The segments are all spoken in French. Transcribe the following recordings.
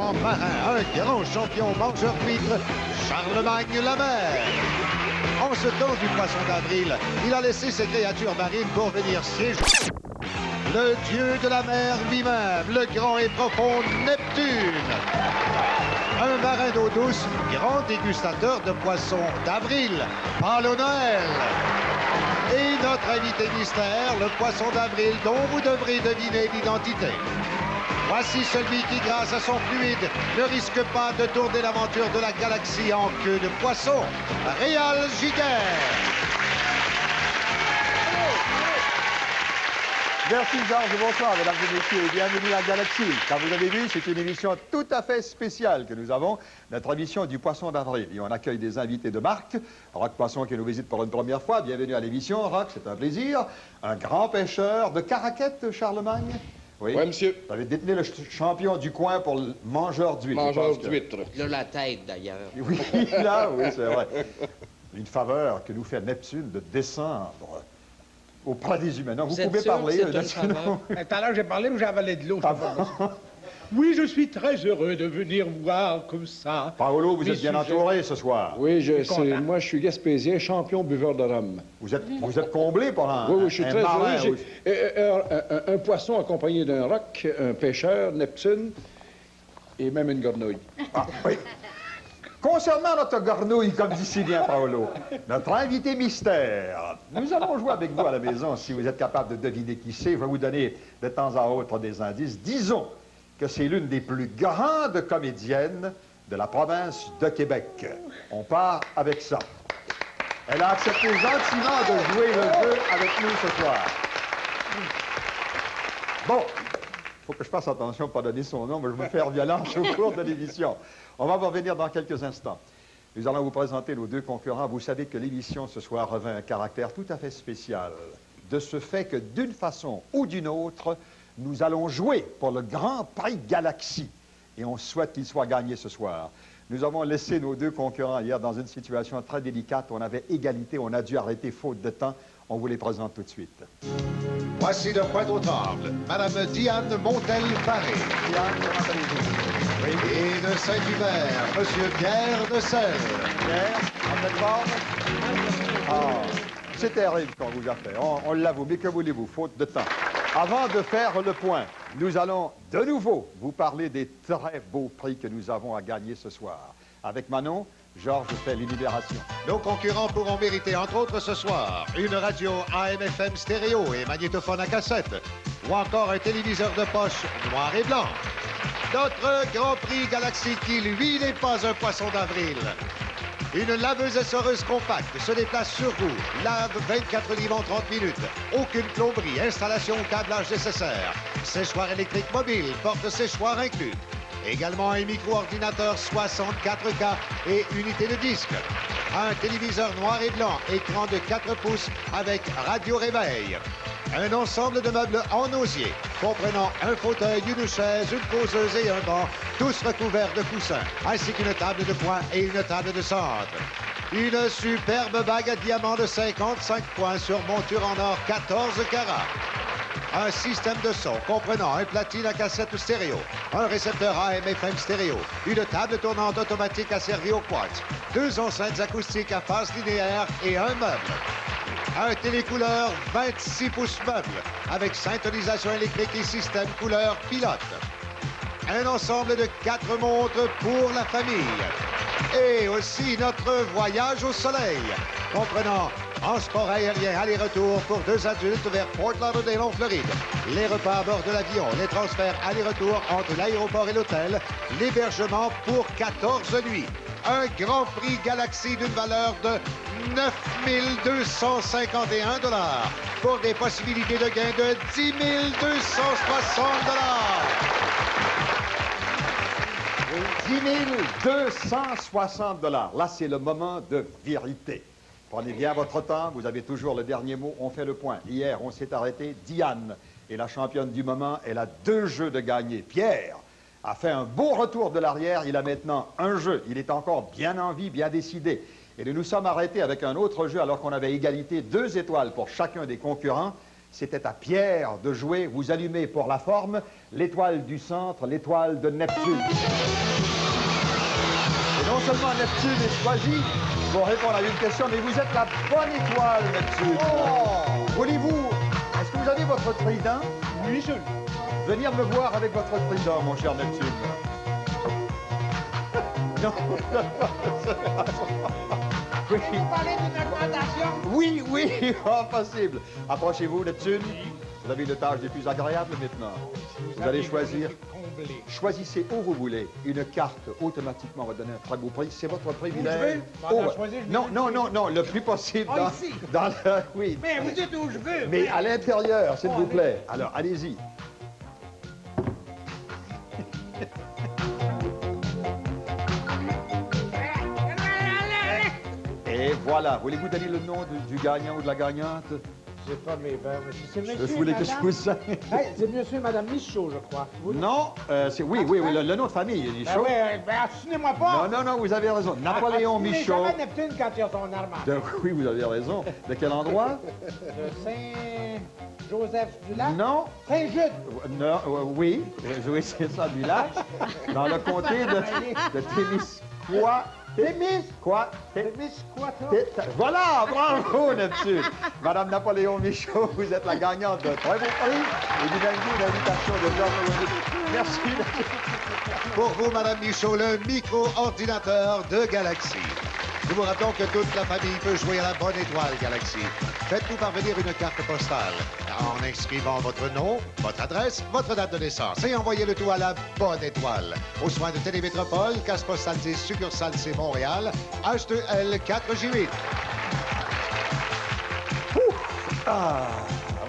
grand marin, un grand champion mangeur d'huîtres, Charlemagne la Mer. En ce temps du poisson d'avril, il a laissé ses créatures marines pour venir siéger. Le dieu de la mer lui-même, le grand et profond Neptune. Un marin d'eau douce, grand dégustateur de poissons d'avril, Palo Noël. Et notre invité mystère, le poisson d'avril dont vous devrez deviner l'identité. Voici celui qui, grâce à son fluide, ne risque pas de tourner l'aventure de la galaxie en queue de poisson, Réal Giguère. Merci Georges, bonsoir mesdames et messieurs et bienvenue à Galaxie. Comme vous avez vu, c'est une émission tout à fait spéciale que nous avons, notre émission du Poisson d'avril. Et on accueille des invités de marque, Roch Poisson qui nous visite pour une première fois. Bienvenue à l'émission, Roch, c'est un plaisir. Un grand pêcheur de Caraquette, Charlemagne. Oui, monsieur. Vous avez détenu le champion du coin pour le mangeur d'huîtres. Mangeur d'huîtres. De la tête, d'ailleurs. Oui, là, oui, c'est vrai. Une faveur que nous fait Neptune de descendre auprès des humains. Non, vous pouvez parler. Tout à l'heure, j'ai parlé, mais j'ai avalé de l'eau. Oui, je suis très heureux de venir voir comme ça. Paolo, vous êtes bien entouré ce soir. Oui, moi, je suis gaspésien, champion buveur de rhum. Vous êtes comblé pour un Oui, je suis très marin, heureux. Un poisson accompagné d'un roc, un pêcheur, Neptune, et même une gornouille. Ah, oui. Concernant notre gornouille, comme dit si bien Paolo, notre invité mystère, nous allons jouer avec vous à la maison si vous êtes capable de deviner qui c'est. Je vais vous donner de temps à autre des indices. Disons que c'est l'une des plus grandes comédiennes de la province de Québec. On part avec ça. Elle a accepté gentiment de jouer le jeu avec nous ce soir. Bon, il faut que je fasse attention à ne pas donner son nom, mais je vais me faire violence au cours de l'émission. On va vous revenir dans quelques instants. Nous allons vous présenter nos deux concurrents. Vous savez que l'émission ce soir revêt un caractère tout à fait spécial. De ce fait que d'une façon ou d'une autre, nous allons jouer pour le Grand Prix Galaxie. Et on souhaite qu'il soit gagné ce soir. Nous avons laissé nos deux concurrents hier dans une situation très délicate. On avait égalité, on a dû arrêter faute de temps. On vous les présente tout de suite. Voici de Pointe-aux-Trembles, Madame Diane Montel-Paré. Diane, comment allez-vous? Oui. Et de Saint-Hubert, Monsieur Pierre de Selle. Pierre, en pleine forme? Ah, c'est terrible qu'on vous a fait. On l'avoue, mais que voulez-vous, faute de temps. Avant de faire le point, nous allons de nouveau vous parler des très beaux prix que nous avons à gagner ce soir. Avec Manon, Georges fait l'énumération. Nos concurrents pourront mériter, entre autres ce soir, une radio AM/FM stéréo et magnétophone à cassette, ou encore un téléviseur de poche noir et blanc. Notre Grand Prix Galaxie qui, lui, n'est pas un poisson d'avril. Une laveuse essoreuse compacte se déplace sur roue, lave 24 livres en 30 minutes. Aucune plomberie, installation ou câblage nécessaire. Séchoir électrique mobile, porte-séchoir inclus. Également un micro-ordinateur 64K et unité de disque. Un téléviseur noir et blanc, écran de 4 pouces avec radio-réveil. Un ensemble de meubles en osier, comprenant un fauteuil, une chaise, une poseuse et un banc, tous recouverts de coussins, ainsi qu'une table de poing et une table de centre. Une superbe bague à diamants de 55 points sur monture en or 14 carats. Un système de son comprenant un platine à cassette stéréo, un récepteur AM/FM stéréo, une table tournante automatique asservie au quartz, 2 enceintes acoustiques à phase linéaire et un meuble. Un télécouleur 26 pouces meuble avec syntonisation électrique et système couleur pilote. Un ensemble de 4 montres pour la famille. Et aussi notre voyage au soleil, comprenant transport aérien aller-retour pour 2 adultes vers Fort Lauderdale en Floride, les repas à bord de l'avion, les transferts aller-retour entre l'aéroport et l'hôtel, l'hébergement pour 14 nuits. Un Grand Prix Galaxie d'une valeur de 9 251 $ pour des possibilités de gain de 10 260 $. 10 260 $. Là, c'est le moment de vérité. Prenez bien votre temps, vous avez toujours le dernier mot, on fait le point. Hier, on s'est arrêté, Diane est la championne du moment, elle a 2 jeux de gagner. Pierre a fait un beau retour de l'arrière, il a maintenant un jeu, il est encore bien en vie, bien décidé. Et nous nous sommes arrêtés avec un autre jeu alors qu'on avait égalité 2 étoiles pour chacun des concurrents. C'était à Pierre de jouer. Vous allumez pour la forme l'étoile du centre, l'étoile de Neptune. Et non seulement Neptune est choisi pour répondre à une question, mais vous êtes la bonne étoile, Neptune. Voulez-vous, est-ce que vous avez votre trident? Oui, seul. Venir me voir avec votre trident, mon cher Neptune. Non. Oui. Vous parlez d'une augmentation? Oui, oui, impossible. Approchez-vous, Neptune. Vous avez une tâche des plus agréables maintenant. Vous allez choisir. Choisissez où vous voulez. Une carte automatiquement va donner un très beau prix. C'est votre privilège. Non, le plus possible. Ici. Dans le... Oui. Mais vous dites où je veux. Mais à l'intérieur, s'il vous plaît. Alors, allez-y. Et voilà. Voulez-vous donner le nom du gagnant ou de la gagnante? J'ai pas mes verres, c'est monsieur. Je voulais que je vous sache. Hey, c'est monsieur et madame Michaud, je crois. Non, c'est oui, le nom de famille, Michaud. Assinez-moi pas. Non, vous avez raison. Napoléon Michaud. Jamais Neptune quand il a son armement. Oui, vous avez raison. De quel endroit? De Saint-Joseph-du-Lac? Non. Saint-Jude. Non, oui, c'est ça, du lac. Dans le comté de Témiscouat. Quoi? Voilà, bravo, Neptune. Madame Napoléon Michaud, vous êtes la gagnante de très beau prix. Et du même coup, une invitation de Georges. Merci. Pour vous, Madame Michaud, le micro-ordinateur de Galaxy. Nous vous rappelons que toute la famille peut jouer à la bonne étoile Galaxy. Faites-nous parvenir une carte postale en inscrivant votre nom, votre adresse, votre date de naissance et envoyez le tout à la bonne étoile. Aux soins de Télémétropole, case postale 10, succursale C Montréal, H2L 4J8. Moi,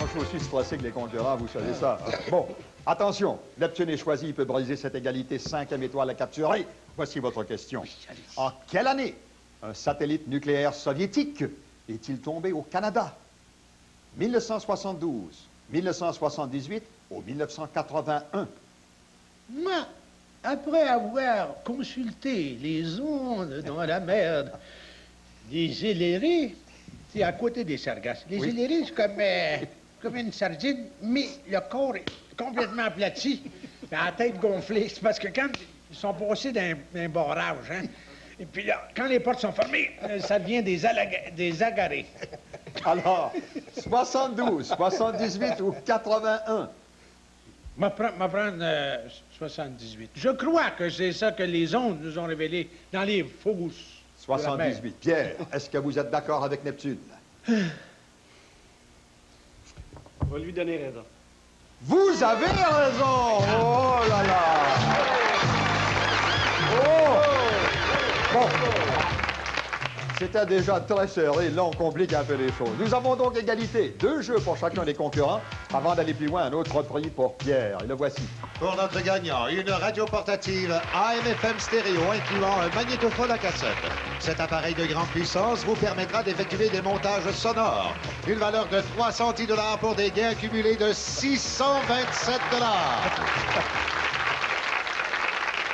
je suis aussi stressé que les concurrents, vous savez ça. Bon, attention, Neptune est choisi, il peut briser cette égalité, 5e étoile à capturer. Voici votre question. En quelle année un satellite nucléaire soviétique est-il tombé au Canada? 1972, 1978 ou 1981? Moi, après avoir consulté les ondes dans la mer des îlerets, c'est à côté des sargasses. Les îlerets, c'est comme une sardine, mais le corps est complètement aplati, la tête gonflée. C'est parce que quand ils sont passés d'un barrage, hein, et puis là, quand les portes sont fermées, ça devient des agarrés. Alors, 72, 78 ou 81? Ma prendre 78. Je crois que c'est ça que les ondes nous ont révélé dans les fosses. 78. Pierre, est-ce que vous êtes d'accord avec Neptune? On va lui donner raison. Vous avez raison! Oh là là! Oh! Bon. C'était déjà très serré. Là, on complique un peu les choses. Nous avons donc égalité. 2 jeux pour chacun des concurrents. Avant d'aller plus loin, un autre prix pour Pierre. Et le voici. Pour notre gagnant, une radio portative AM/FM stéréo incluant un magnétophone à cassette. Cet appareil de grande puissance vous permettra d'effectuer des montages sonores. Une valeur de 310 $ pour des gains cumulés de 627 $.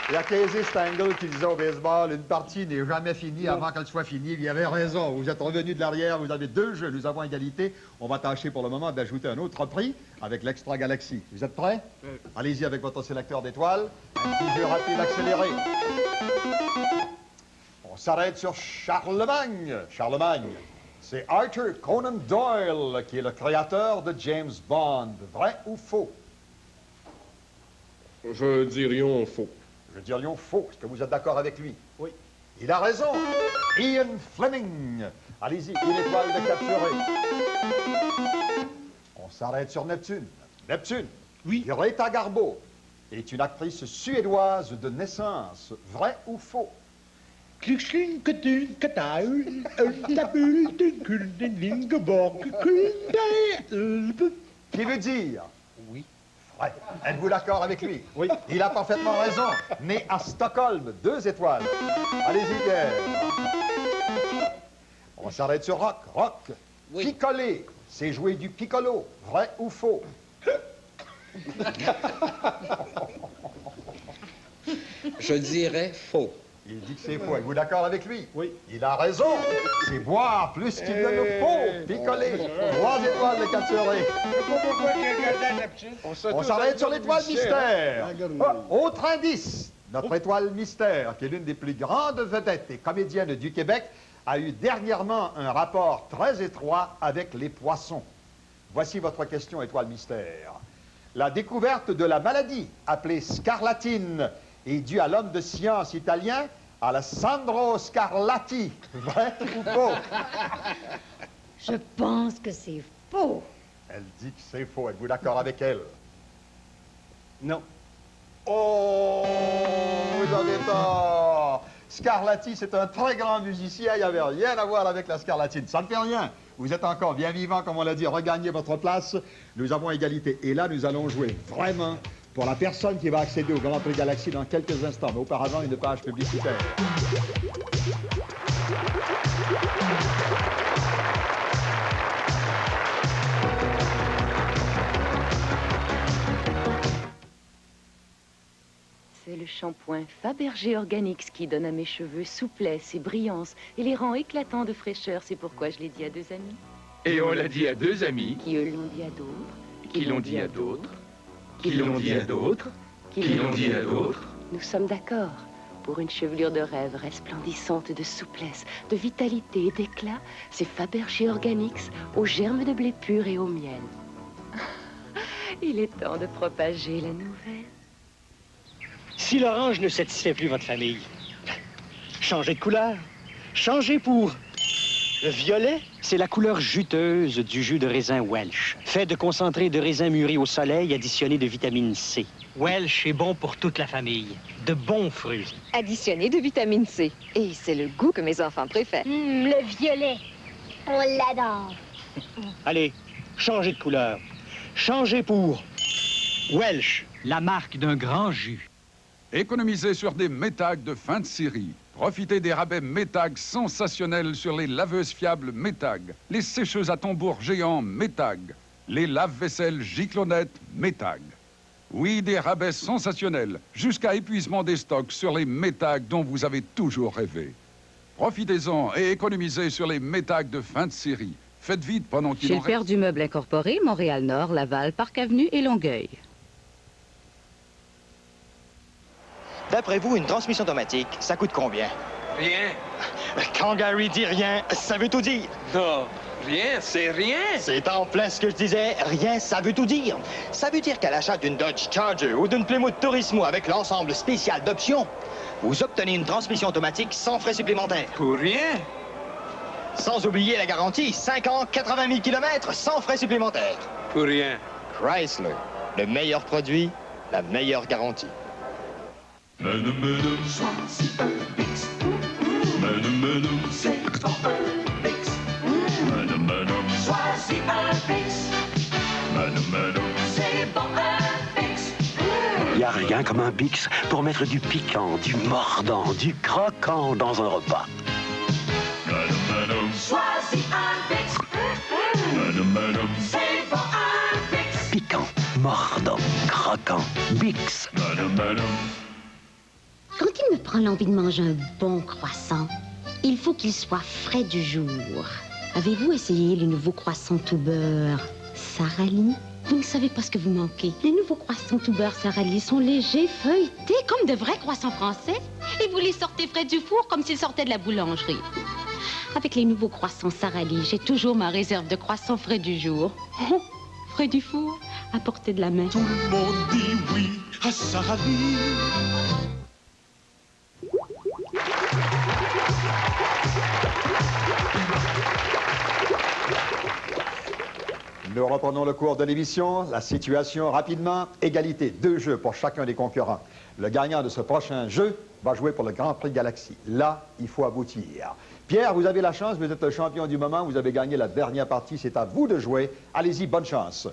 Il y a Casey Stengel qui disait au baseball, une partie n'est jamais finie avant qu'elle soit finie. Il avait raison. Vous êtes revenu de l'arrière, vous avez 2 jeux, nous avons égalité. On va tâcher pour le moment d'ajouter un autre prix avec l'Extra Galaxy. Vous êtes prêts? Oui. Allez-y avec votre sélecteur d'étoiles. Un petit jeu rapide accéléré. On s'arrête sur Charlemagne. Charlemagne, c'est Arthur Conan Doyle qui est le créateur de James Bond. Vrai ou faux? Je dirions faux. Je dirions faux. Est-ce que vous êtes d'accord avec lui? Oui. Il a raison. Ian Fleming. Allez-y, une étoile de capturer. On s'arrête sur Neptune. Neptune. Oui. Greta Garbo est une actrice suédoise de naissance. Vrai ou faux? Qui veut dire? Oui. Ouais. Êtes-vous d'accord avec lui? Oui. Il a parfaitement raison. Né à Stockholm, 2 étoiles. Allez-y, Pierre. On s'arrête sur rock. Rock. Oui. Picolé, c'est jouer du piccolo. Vrai ou faux? Je dirais faux. Il dit que c'est faux. Êtes-vous d'accord avec lui? Oui. Il a raison. C'est boire plus qu'il ne le faut. Picoler. 3 étoiles de capturé. Pourquoi tu regardais Neptune? On s'arrête sur l'étoile mystère. Autre indice. Notre étoile mystère, qui est l'une des plus grandes vedettes et comédiennes du Québec, a eu dernièrement un rapport très étroit avec les poissons. Voici votre question, étoile mystère. La découverte de la maladie, appelée scarlatine, est due à l'homme de science italien Alessandro Scarlatti. Vrai ou faux? Je pense que c'est faux. Elle dit que c'est faux. Êtes-vous d'accord avec elle? Non. Oh, vous avez tort. Scarlatti, c'est un très grand musicien. Il n'y avait rien à voir avec la scarlatine. Ça ne fait rien. Vous êtes encore bien vivant, comme on l'a dit. Regagnez votre place. Nous avons égalité. Et là, nous allons jouer vraiment pour la personne qui va accéder au Grand Prix Galaxie dans quelques instants. Mais auparavant, une page publicitaire. C'est le shampoing Fabergé Organics qui donne à mes cheveux souplesse et brillance et les rend éclatants de fraîcheur. C'est pourquoi je l'ai dit à 2 amis. Et on l'a dit à 2 amis. Qui eux l'ont dit à d'autres. Qui l'ont dit à d'autres. Qui l'ont dit à d'autres. Qui l'ont dit à d'autres. Nous sommes d'accord. Pour une chevelure de rêve resplendissante de souplesse, de vitalité et d'éclat, c'est Fabergé Organics aux germes de blé pur et au miel. Il est temps de propager la nouvelle. Si l'orange ne satisfait plus votre famille, changez de couleur. Changez pour le violet. C'est la couleur juteuse du jus de raisin Welsh, fait de concentré de raisin mûri au soleil additionné de vitamine C. Welsh est bon pour toute la famille. De bons fruits. Additionné de vitamine C. Et c'est le goût que mes enfants préfèrent. Le violet. On l'adore. Allez, changez de couleur. Changez pour Welsh, la marque d'un grand jus. Économisez sur des Métag de fin de série. Profitez des rabais Métag sensationnels sur les laveuses fiables Métag, les sécheuses à tambour géants Métag, les lave-vaisselle Giclonette Métag. Oui, des rabais sensationnels, jusqu'à épuisement des stocks sur les Métag dont vous avez toujours rêvé. Profitez-en et économisez sur les Métag de fin de série. Faites vite pendant qu'il Chez en le Père reste. du Meuble Incorporé, Montréal-Nord, Laval, Parc Avenue et Longueuil. D'après vous, une transmission automatique, ça coûte combien? Rien. Quand Gary dit rien, ça veut tout dire. Non, rien, c'est rien. C'est en plein ce que je disais. Rien, ça veut tout dire. Ça veut dire qu'à l'achat d'une Dodge Charger ou d'une Plymouth Turismo avec l'ensemble spécial d'options, vous obtenez une transmission automatique sans frais supplémentaires. Pour rien. Sans oublier la garantie, 5 ans, 80 000 km sans frais supplémentaires. Pour rien. Chrysler, le meilleur produit, la meilleure garantie. Choisis un Bix. C'est bon un Bix. Choisis un Bix. C'est bon un Bix. Il n'y a rien comme un Bix pour mettre du piquant, du mordant, du croquant dans un repas. Choisis un Bix. C'est bon un Bix. Piquant, mordant, croquant, Bix. Quand il me prend l'envie de manger un bon croissant, il faut qu'il soit frais du jour. Avez-vous essayé les nouveaux croissants tout beurre Sara Lee? Vous ne savez pas ce que vous manquez. Les nouveaux croissants tout beurre Sara Lee sont légers, feuilletés, comme de vrais croissants français. Et vous les sortez frais du four comme s'ils sortaient de la boulangerie. Avec les nouveaux croissants Sara Lee, j'ai toujours ma réserve de croissants frais du jour. Oh, frais du four, à portée de la main. Tout le monde dit oui à Sara Lee. Nous reprenons le cours de l'émission. La situation rapidement. Égalité. 2 jeux pour chacun des concurrents. Le gagnant de ce prochain jeu va jouer pour le Grand Prix Galaxie. Là, il faut aboutir. Pierre, vous avez la chance. Vous êtes le champion du moment. Vous avez gagné la dernière partie. C'est à vous de jouer. Allez-y, bonne chance.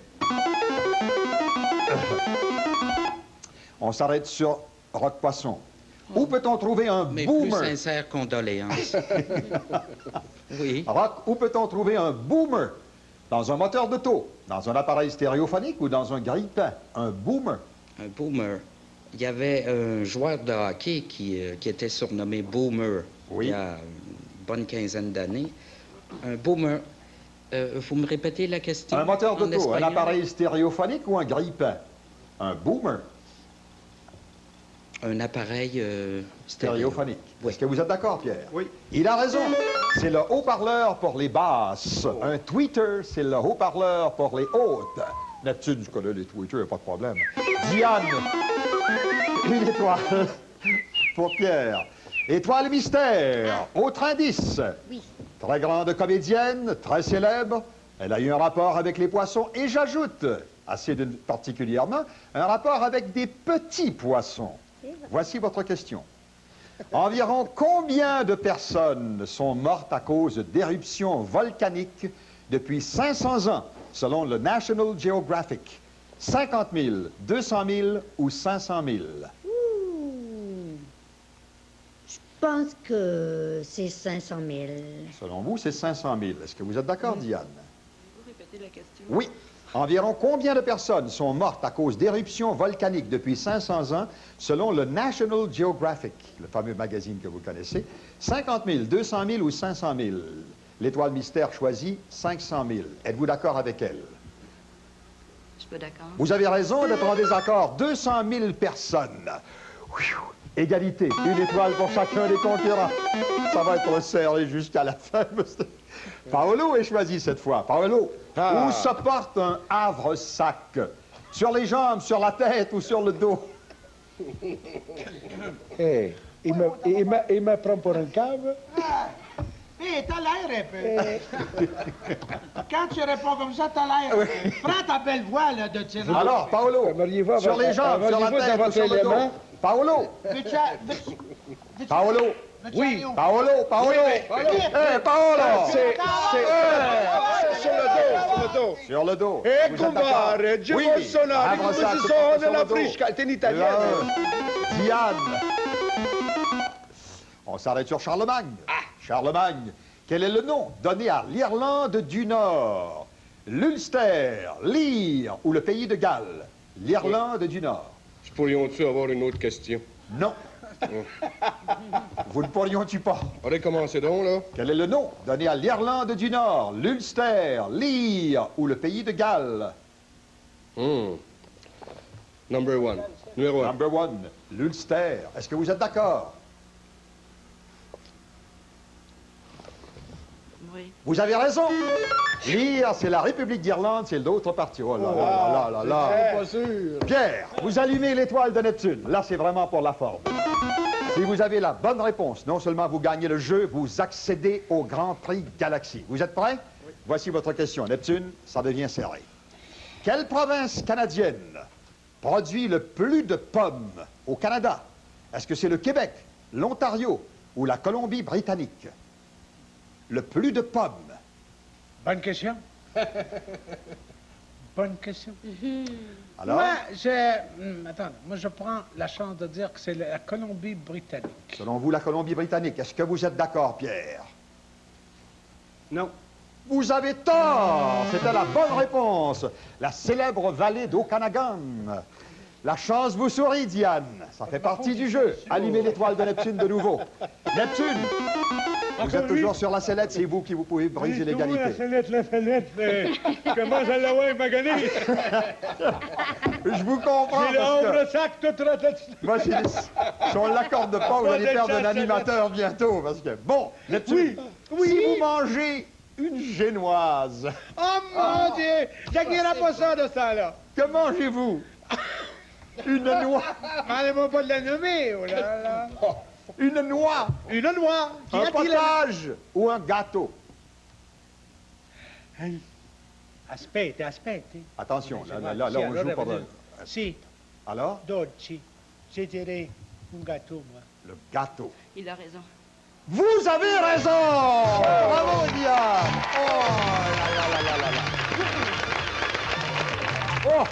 On s'arrête sur Rock Poisson. Où peut-on trouver un Mes boomer? plus sincères condoléances. Oui. Rock, où peut-on trouver un boomer? Dans un moteur d'auto, dans un appareil stéréophonique ou dans un grille-pain? Un boomer. Un boomer. Il y avait un joueur de hockey qui était surnommé Boomer il y a une bonne quinzaine d'années. Un Boomer. Vous me répétez la question? Un moteur d'auto, un espagnol? appareil stéréophonique ou un grille-pain? Un boomer? Un appareil stéréophonique. Est-ce que vous êtes d'accord, Pierre? Oui. Il a raison. C'est le haut-parleur pour les basses. Un tweeter, c'est le haut-parleur pour les hautes. Neptune, je connais les tweeters, pas de problème. Diane, une étoile pour Pierre. Étoile mystère, autre indice. Oui. Très grande comédienne, très célèbre. Elle a eu un rapport avec les poissons et j'ajoute, assez particulièrement, un rapport avec des petits poissons. Voici votre question. Environ combien de personnes sont mortes à cause d'éruptions volcaniques depuis 500 ans, selon le National Geographic? 50 000, 200 000 ou 500 000? Je pense que c'est 500 000. Selon vous, c'est 500 000. Est-ce que vous êtes d'accord, Diane? Vous répétez la question? Oui. Environ combien de personnes sont mortes à cause d'éruptions volcaniques depuis 500 ans, selon le National Geographic, le fameux magazine que vous connaissez? 50 000, 200 000 ou 500 000? L'étoile mystère choisit 500 000. Êtes-vous d'accord avec elle? Je suis pas d'accord. Vous avez raison d'être en désaccord. 200 000 personnes. Égalité. Une étoile pour chacun des concurrents. Ça va être serré jusqu'à la fin. Paolo est choisi cette fois. Paolo, où se porte un havre-sac? Sur les jambes, sur la tête ou sur le dos? Hey, il me prend pour un cave. Hé, t'as l'air un peu. Quand tu réponds comme ça, t'as l'air. Prends ta belle voix, là, de tirer. Alors, Paolo, sur les jambes, sur la tête ou sur le dos? Paolo! Paolo! Oui! Paolo! Paolo! Hé, Paolo! C'est sur le dos. Sur le dos. Eh, Vous êtes d'accord? compare, Gio Oui. Bolsonaro, Havre-sac, come si se porte sono sur la le dos. frisca, è in italiano. Diane. On s'arrête sur Charlemagne. Charlemagne. Quel est le nom donné à l'Irlande du Nord? L'Ulster, l'Ire ou le pays de Galles? L'Irlande du Nord. Pourrions-tu avoir une autre question? Non. Vous ne pourrions-tu pas? Recommencez donc, là. Quel est le nom donné à l'Irlande du Nord, l'Ulster, l'Ire ou le pays de Galles? Number one. Numéro 1. Number one, l'Ulster. Est-ce que vous êtes d'accord? Oui. Vous avez raison. L'Ire, c'est la République d'Irlande, c'est l'autre partie. Oh là là là là là. C'est pas sûr. Pierre, vous allumez l'étoile de Neptune. Là, c'est vraiment pour la forme. Si vous avez la bonne réponse, non seulement vous gagnez le jeu, vous accédez au Grand Prix Galaxy. Vous êtes prêts? Oui. Voici votre question. Neptune, ça devient serré. Quelle province canadienne produit le plus de pommes au Canada? Est-ce que c'est le Québec, l'Ontario ou la Colombie-Britannique? Le plus de pommes. Bonne question. Bonne question. Alors? Moi, je prends la chance de dire que c'est la Colombie-Britannique. Selon vous, la Colombie-Britannique. Est-ce que vous êtes d'accord, Pierre? Non. Vous avez tort! C'était la bonne réponse. La célèbre vallée d'Okanagan. La chance vous sourit, Diane. Ça fait partie du jeu. Allumez l'étoile de Neptune de nouveau. Neptune! Vous êtes toujours sur la sellette, c'est vous qui vous pouvez briser l'égalité. La sellette, comment ça l'avoir magané? Je vous comprends. J'ai le havre-sac tout ratatouille. Moi, si on ne l'accorde pas, vous allez perdre un animateur bientôt. Parce que, bon, Neptune, si vous mangez une génoise... Oh mon Dieu! J'acquiera pas ça de ça, là. Que mangez-vous? Une noix. Allez-moi pas de la nommer, oh là là. Une noix. Une noix. Un potage ou un gâteau. Aspetta. Attention, là, on joue pour... Si. Alors? Dolci. J'ai tiré un gâteau, moi. Le gâteau. Il a raison. Vous avez raison! Bravo, Diane! Oh là. Oh!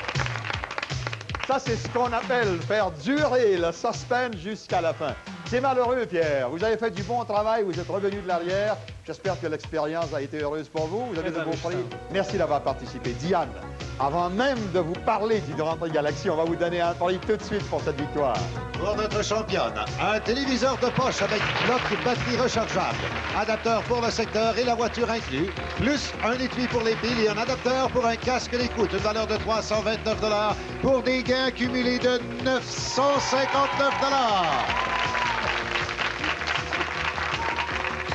Ça, c'est ce qu'on appelle faire durer le suspense jusqu'à la fin. C'est malheureux, Pierre. Vous avez fait du bon travail, vous êtes revenu de l'arrière. J'espère que l'expérience a été heureuse pour vous. Vous avez de beaux prix. Merci d'avoir participé. Diane, Avant même de vous parler du Grand Prix Galaxy, on va vous donner un prix tout de suite pour cette victoire. Pour notre championne, un téléviseur de poche avec bloc batterie rechargeable, adapteur pour le secteur et la voiture inclus, plus un étui pour les piles et un adapteur pour un casque d'écoute, une valeur de 329 $ pour des gains cumulés de 959 $.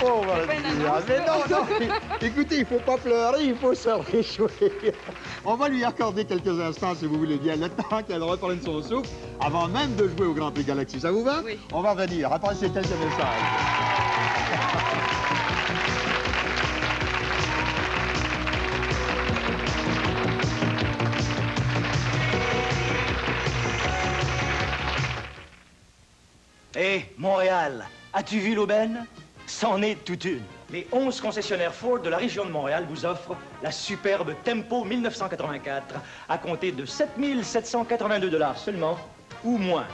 Oh, mais non, écoutez, il ne faut pas pleurer, il faut se réjouir. On va lui accorder quelques instants, si vous voulez bien, le temps qu'elle reprenne son souffle, avant même de jouer au Grand Prix Galaxy. Ça vous va? Oui. On va revenir après ces quelques messages. Hé, Montréal, as-tu vu l'aubaine? C'en est toute une. Les 11 concessionnaires Ford de la région de Montréal vous offrent la superbe Tempo 1984 à compter de 7 782 $ seulement, ou moins.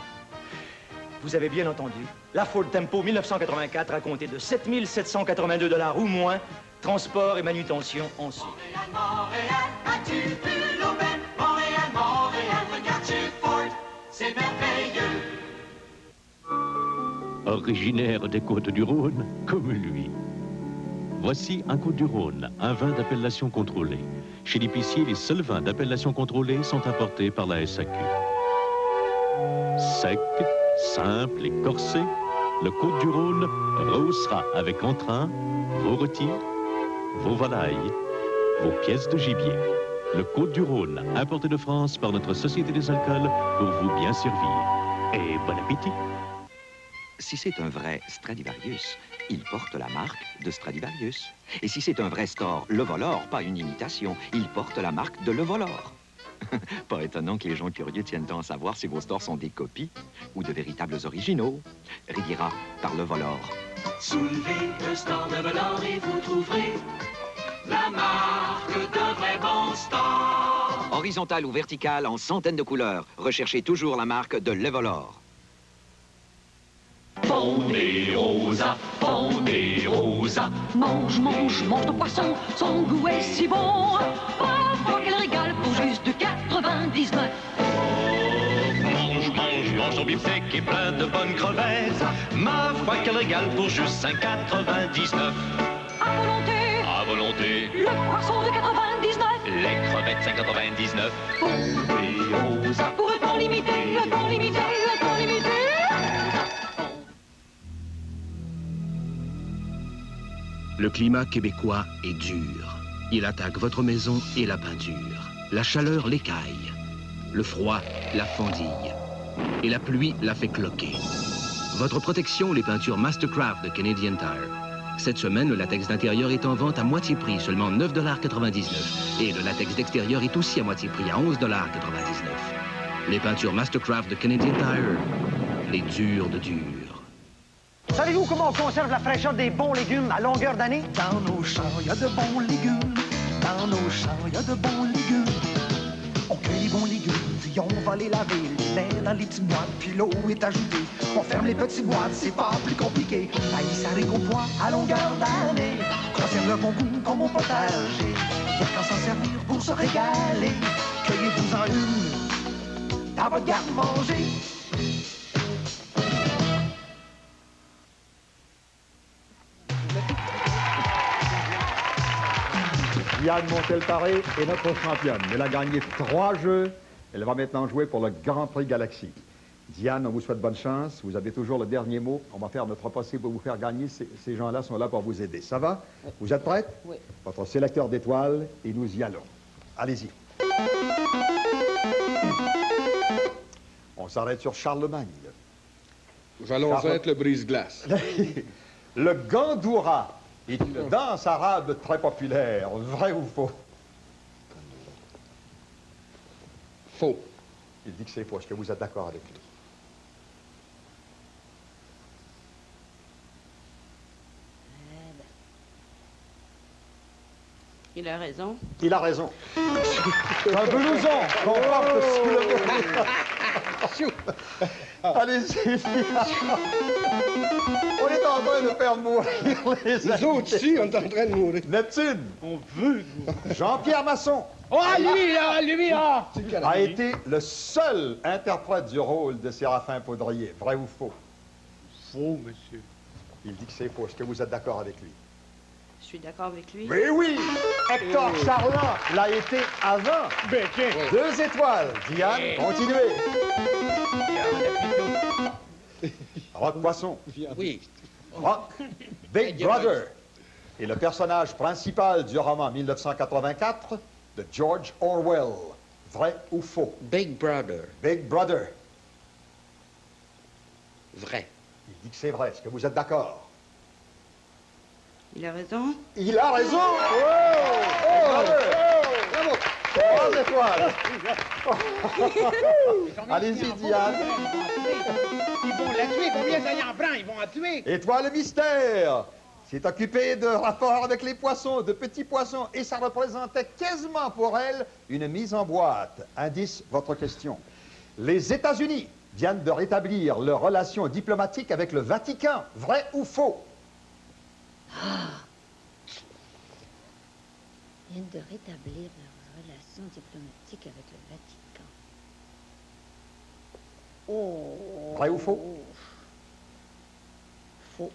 Vous avez bien entendu, la Ford Tempo 1984 à compter de 7 782 $ ou moins, transport et manutention ensuite. Montréal, as-tu vu l'aubaine? Montréal, Montréal, regarde chez Ford, c'est merveilleux. Originaire des Côtes-du-Rhône, comme lui. Voici un Côte-du-Rhône, un vin d'appellation contrôlée. Chez l'épicier, les seuls vins d'appellation contrôlée sont importés par la SAQ. Sec, simple et corsé, le Côte-du-Rhône rehaussera avec entrain vos rôtis, vos volailles, vos pièces de gibier. Le Côte-du-Rhône, importé de France par notre Société des alcools pour vous bien servir. Et bon appétit! Si c'est un vrai Stradivarius, il porte la marque de Stradivarius. Et si c'est un vrai store Le Volor, pas une imitation, il porte la marque de Le Volor. Pas étonnant que les gens curieux tiennent tant à savoir si vos stores sont des copies ou de véritables originaux. Riviera par Le Volor. Soulevez le store de Volor et vous trouverez la marque d'un vrai bon store. Horizontal ou vertical en centaines de couleurs. Recherchez toujours la marque de Le Volor. Ponderosa, Ponderosa. Mange, mange, mange ton poisson, son goût est si bon. Parfois qu'elle régale pour juste 99. Mange, mange, mange ton beef sec et plein de bonnes crevettes. Ma foi qu'elle régale pour juste 5,99. À volonté, À volonté, le poisson de 99. les crevettes 5,99. Ponderosa. Pour le temps limité, le temps limité, le temps limité. Le climat québécois est dur. Il attaque votre maison et la peinture. La chaleur l'écaille. Le froid la fendille. Et la pluie la fait cloquer. Votre protection, les peintures Mastercraft de Canadian Tire. Cette semaine, le latex d'intérieur est en vente à moitié prix, seulement 9,99 $. Et le latex d'extérieur est aussi à moitié prix, à 11,99 $. Les peintures Mastercraft de Canadian Tire, les durs de dur. Savez-vous comment on conserve la fraîcheur des bons légumes à longueur d'année? Dans nos champs, il y a de bons légumes. Dans nos champs, il y a de bons légumes. On cueille les bons légumes, puis on va les laver, les met dans les petites boîtes, puis l'eau est ajoutée. On ferme les petites boîtes, c'est pas plus compliqué. Maïs, haricots, pois à longueur d'année. Conserve le bon goût comme au potager. Y'a qu'à s'en servir pour se régaler. Cueillez-vous-en une dans votre garde-manger. Diane Montel-Paré est notre championne. Elle a gagné 3 jeux. Elle va maintenant jouer pour le Grand Prix Galaxy. Diane, on vous souhaite bonne chance. Vous avez toujours le dernier mot. On va faire notre possible pour vous faire gagner. Ces gens-là sont là pour vous aider. Ça va? Oui. Vous êtes prête? Oui. Votre sélecteur d'étoiles et nous y allons. Allez-y. On s'arrête sur Charlemagne. J'allons être le brise-glace. Le Gandoura est une danse arabe très populaire. Vrai ou faux? Faux. Il dit que c'est faux. Est-ce que vous êtes d'accord avec lui? Il a raison. Il a raison. Un blouson qu'on porte sous le... Allez-y. On est en train de faire mourir les Nous autres, ici, on est en train de mourir. Neptune. On veut. Jean-Pierre Masson. Oh, lui, là! A été le seul interprète du rôle de Séraphin Poudrier. Vrai ou faux? Faux, monsieur. Il dit que c'est faux. Est-ce que vous êtes d'accord avec lui? Je suis d'accord avec lui. Mais oui! Hector Charland l'a été avant. Ben, tiens. 2 étoiles. Diane, continuez. Rock Poisson. Oui. Rock, Big Brother. Et le personnage principal du roman 1984 de George Orwell. Vrai ou faux? Big Brother. Big Brother. Vrai. Il dit que c'est vrai. Est-ce que vous êtes d'accord? Il a raison. Il a raison! Bravo! 3 étoiles. Allez-y, Diane. Ils vont la tuer. Combien ça y en prend? Ils vont la tuer. Étoile mystère. C'est occupé de rapports avec les poissons, de petits poissons, et ça représentait quasiment pour elle une mise en boîte. Indice, votre question. Les États-Unis viennent de rétablir leurs relations diplomatiques avec le Vatican. Vrai ou faux? Ils viennent de rétablir leurs relations diplomatiques avec le Vatican. Oh. Vrai ou faux? Faux.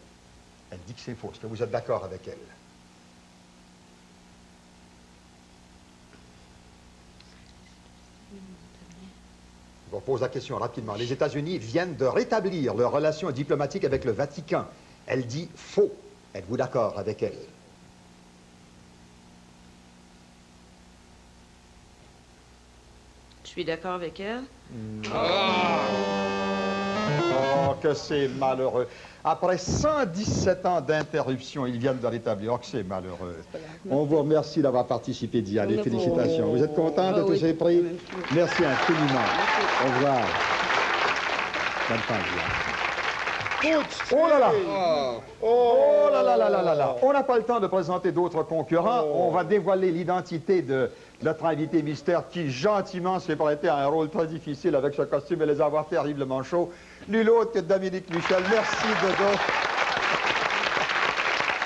Elle dit que c'est faux. Est-ce que vous êtes d'accord avec elle? Je vous pose la question rapidement. Les États-Unis viennent de rétablir leurs relations diplomatiques avec le Vatican. Elle dit faux. Êtes-vous d'accord avec elle? Je suis d'accord avec elle. Oh, que c'est malheureux. Après 117 ans d'interruption, ils viennent de rétablir. Oh, que c'est malheureux. On vous remercie d'avoir participé, Diane, et félicitations. Vous êtes content de tous ces prix? Merci infiniment. Au revoir. Bonne fin, Diane. Oh là là! Oh là là là là là là! On n'a pas le temps de présenter d'autres concurrents. On va dévoiler l'identité de notre invité mystère qui, gentiment, s'est prêté à un rôle très difficile avec ce costume et les avoir terriblement chauds. Nul autre que Dominique Michel. Merci, Dodo.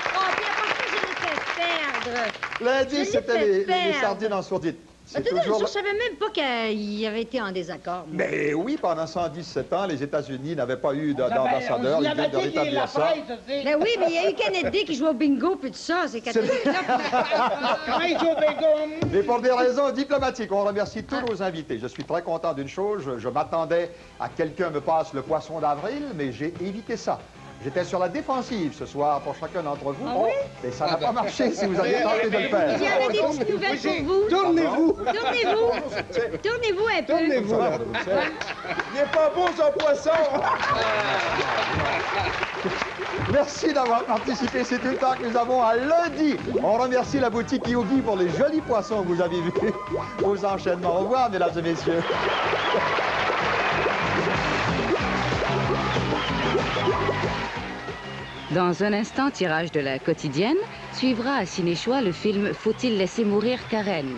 Oh, puis après ça, je l'ai fait perdre. L'indice, c'était les sardines en sourdine. C'est toujours... Je savais même pas qu'il avait été en désaccord. Moi. Mais oui, pendant 117 ans, les États-Unis n'avaient pas eu d'ambassadeur. Ils viennent de rétablir ça. Ben oui, mais il y a eu Kennedy qui jouait au bingo puis tout ça. C'est catholique. Comment il joue au bingo? Mais pour des raisons diplomatiques, on remercie tous nos invités. Je suis très content d'une chose. Je m'attendais à quelqu'un me passe le poisson d'avril, mais j'ai évité ça. J'étais sur la défensive ce soir pour chacun d'entre vous. Ah oui? Mais ça n'a pas marché si vous aviez tenté de le faire. Il y en a des petites nouvelles pour vous. Tournez-vous. Tournez-vous. Tournez-vous un peu. Tournez-vous, là. Il n'est pas beau, son poisson. Merci d'avoir participé. C'est tout le temps que nous avons à lundi. On remercie la boutique Yogi pour les jolis poissons que vous avez vus aux enchaînements. Au revoir, mesdames et messieurs. Dans un instant, tirage de la quotidienne, suivra à Ciné-Choix le film Faut-il laisser mourir Karen?